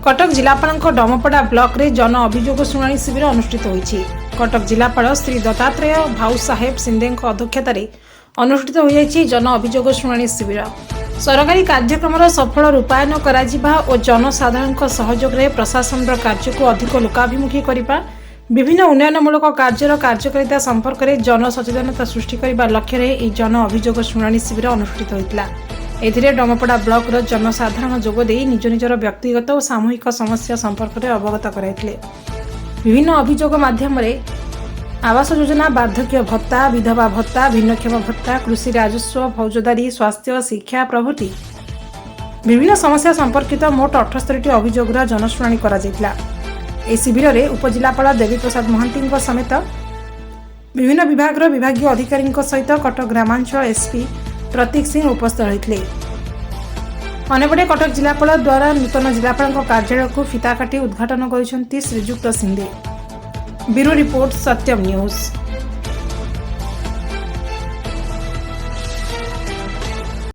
कटक जिलापाल डमपड़ा ब्लॉक रे जन अभियोग शुणाणी शिविर अनुष्ठित होईछि। कटक जिलापाल श्री दत्तात्रेय भाऊ साहेब सिंधे अध्यक्षतार अनुष्ठित होईछि जन अभियोग शुणाणी शिविर। सरकारी कार्यक्रम सफल रूपायन करा और जनसाधारण सहयोग रे प्रशासन कार्य को अधिक लोकाभिमुखी करने विभिन्न उन्नयनमूलक कार्यर कार्यकारिता संपर्क में जन सचेतनता सृष्टि करने लक्ष्य जन अभियोग शुणाणी शिविर अनुष्ठित होता। एथिरे डमपड़ा ब्लॉक जनसाधारण जोगदे निज निजर व्यक्तिगत और सामूहिक समस्या संपर्क में अवगत कराइथिले। विभिन्न अभियोग माध्यम आवास योजना, वार्धक्य भत्ता, विधवा भत्ता, भिन्नक्षम भत्ता, कृषि राजस्व, फौजदारी, स्वास्थ्य, शिक्षा प्रभृति विभिन्न समस्या संपर्कित मोट 78 अभियोगर जनशुणाणी करा जायतिला। ए शिविर में उपजिलापाल देवी प्रसाद महांती समेत विभिन्न विभाग विभागीय अधिकारी सहित कटक ग्रामांचल एसपी प्रतीक सिंह उपस्थित रही। अन्यपटे कटक जिलापाल द्वारा नूतन जिलापाल कार्यालय को फिता काटी उद्घाटन कर श्रीजुक्त सिंधे। ब्यूरो रिपोर्ट सत्यम न्यूज।